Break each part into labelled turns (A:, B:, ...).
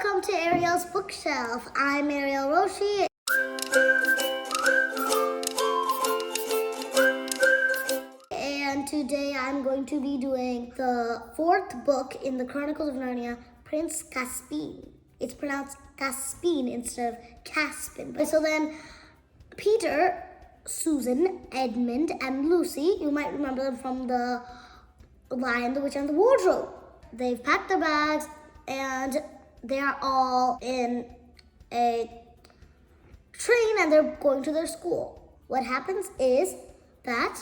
A: welcome to Ariel's Bookshelf. I'm Ariel Roshi. And today I'm going to be doing the fourth book in the Chronicles of Narnia, Prince Caspian. It's pronounced Caspian instead of Caspian. So then Peter, Susan, Edmund, and Lucy, you might remember them from the Lion, the Witch, and the Wardrobe. They've packed their bags and they're all in a train and they're going to their school. What happens is that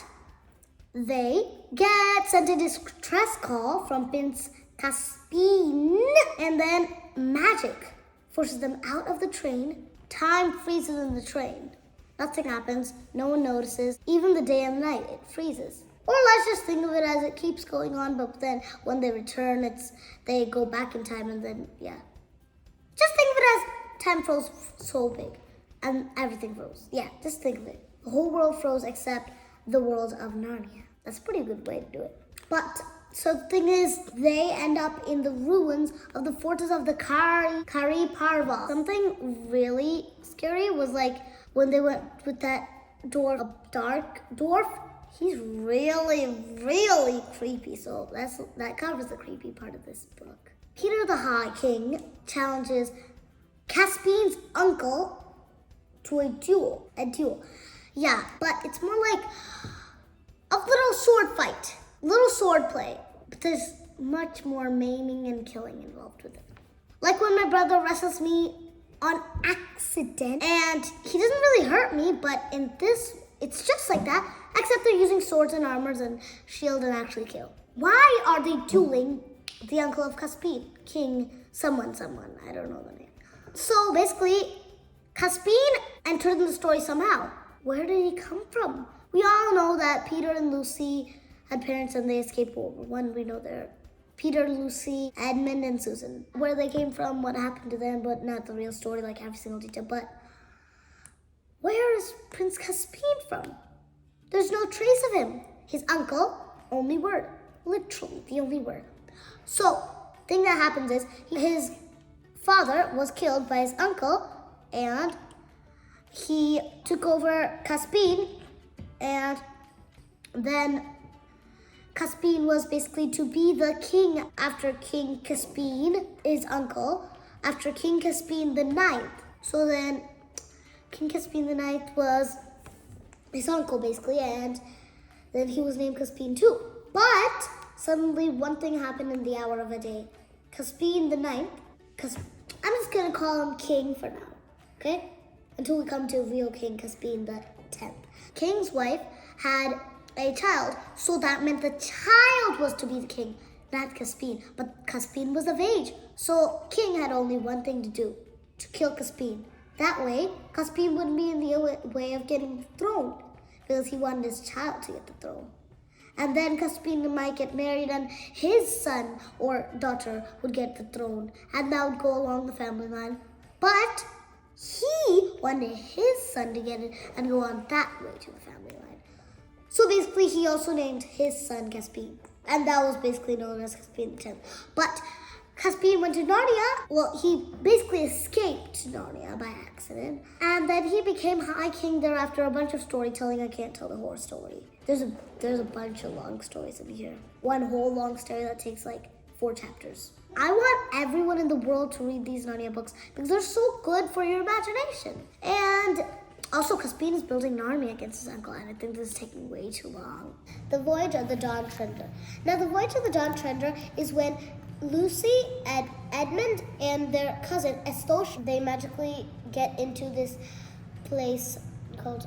A: they get sent a distress call from Prince Caspian, and then magic forces them out of the train. Time freezes in the train. Nothing happens, no one notices. Even the day and night, it freezes. Or let's just think of it as it keeps going on, but then when they return, they go back in time and then, yeah. Just think of it as time froze so big and everything froze. Yeah, just think of it. The whole world froze except the world of Narnia. That's a pretty good way to do it. But, so the thing is, they end up in the ruins of the fortress of the Kari Parva. Something really scary was like when they went with that dwarf, a dark dwarf. He's really, really creepy. So that covers the creepy part of this book. Peter the High King challenges Caspian's uncle to a duel. Yeah, but it's more like a little sword fight, little sword play. But there's much more maiming and killing involved with it. Like when my brother wrestles me on accident, and he doesn't really hurt me, but in this, it's just like that, except they're using swords and armors and shield and actually kill. Why are they dueling the uncle of Caspian? King someone, I don't know the name. So basically, Caspian entered in the story somehow. Where did he come from? We all know that Peter and Lucy had parents and they escaped World War I. We know they're Peter, Lucy, Edmund, and Susan. Where they came from, what happened to them, but not the real story, like every single detail. But where is Prince Caspian from? There's no trace of him. His uncle, only word. Literally, the only word. So, thing that happens is, his father was killed by his uncle, and he took over Caspian, and then Caspian was basically to be the king after King Caspian, his uncle, after King Caspian the Ninth. So then King Caspian the Ninth was his uncle basically, and then he was named Caspian too. But suddenly one thing happened in the hour of a day. Caspian the Ninth, I'm just gonna call him King for now, okay? Until we come to real King Caspian the 10th. King's wife had a child, so that meant the child was to be the king, not Caspian. But Caspian was of age, so King had only one thing to do, to kill Caspian. That way, Caspian wouldn't be in the way of getting throned, because he wanted his child to get the throne. And then Caspian might get married and his son or daughter would get the throne, and that would go along the family line. But he wanted his son to get it and go on that way to the family line. So basically, he also named his son Caspian. And that was basically known as Caspian the 10th. But Caspian went to Narnia. Well, he basically escaped to Narnia by accident. And then he became High King there after a bunch of storytelling. I can't tell the whole story. There's a bunch of long stories in here. One whole long story that takes like 4 chapters. I want everyone in the world to read these Narnia books because they're so good for your imagination. And also, Caspian is building an army against his uncle, and I think this is taking way too long. The Voyage of the Dawn Treader. Now, the Voyage of the Dawn Treader is when Lucy and Edmund and their cousin Estoche, they magically get into this place called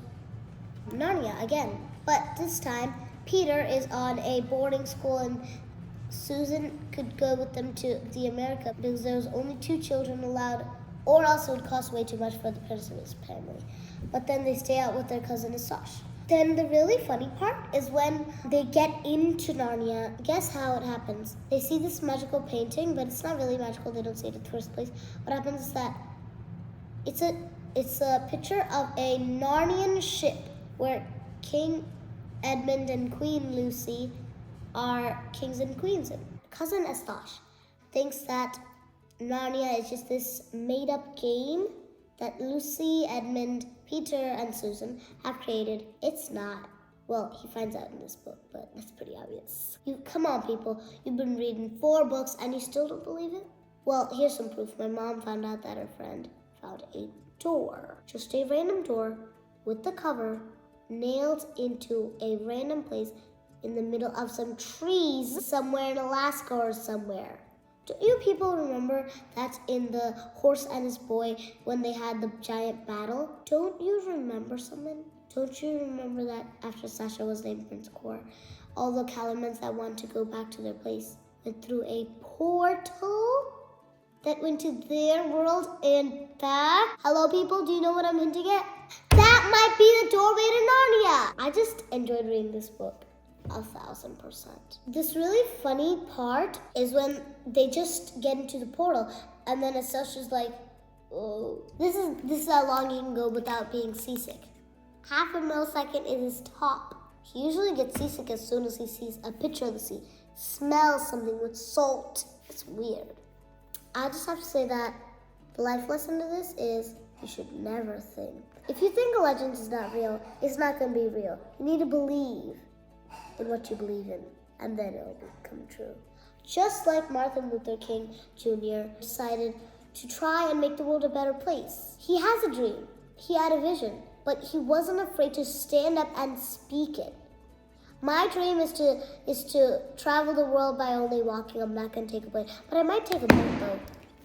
A: Narnia again. But this time, Peter is on a boarding school, and Susan could go with them to the America because there was only 2 children allowed, or else it would cost way too much for the parents of his family. But then they stay out with their cousin Estoche. Then the really funny part is when they get into Narnia. Guess how it happens? They see this magical painting, but it's not really magical. They don't see it in the first place. What happens is that it's a picture of a Narnian ship where King Edmund and Queen Lucy are kings and queens. And cousin Estoche thinks that Narnia is just this made-up game that Lucy, Edmund, Peter, and Susan have created. It's not. Well, he finds out in this book, but that's pretty obvious. Come on, people. You've been reading 4 books and you still don't believe it? Well, here's some proof. My mom found out that her friend found a door. Just a random door with the cover nailed into a random place in the middle of some trees somewhere in Alaska or somewhere. Do you people remember that in The Horse and His Boy when they had the giant battle? Don't you remember something? Don't you remember that after Sasha was named Prince Core, all the Calamans that wanted to go back to their place went through a portal that went to their world and back? Hello, people, do you know what I'm hinting at? That might be the doorway to Narnia! I just enjoyed reading this book 1,000%. This really funny part is when they just get into the portal and then Sasha's like, oh, this is how long you can go without being seasick. Half a millisecond is his top. He usually gets seasick as soon as he sees a picture of the sea, smells something with salt. It's weird. I just have to say that the life lesson to this is you should never think. If you think a legend is not real, it's not going to be real. You need to believe in what you believe in, and then it'll become true. Just like Martin Luther King Jr. decided to try and make the world a better place. He has a dream. He had a vision, but he wasn't afraid to stand up and speak it. My dream is to travel the world by only walking. I'm not going to take a plane, but I might take a boat though,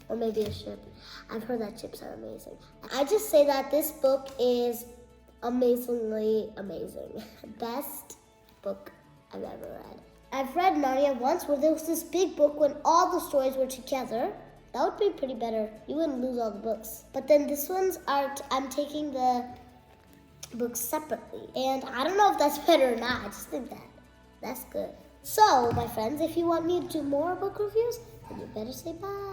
A: or maybe a ship. I've heard that ships are amazing. I just say that this book is amazingly amazing. Best book I've ever read. I've read Narnia once where there was this big book when all the stories were together. That would be pretty better. You wouldn't lose all the books. But then this one's I'm taking the books separately. And I don't know if that's better or not. I just think that's good. So, my friends, if you want me to do more book reviews, then you better say bye.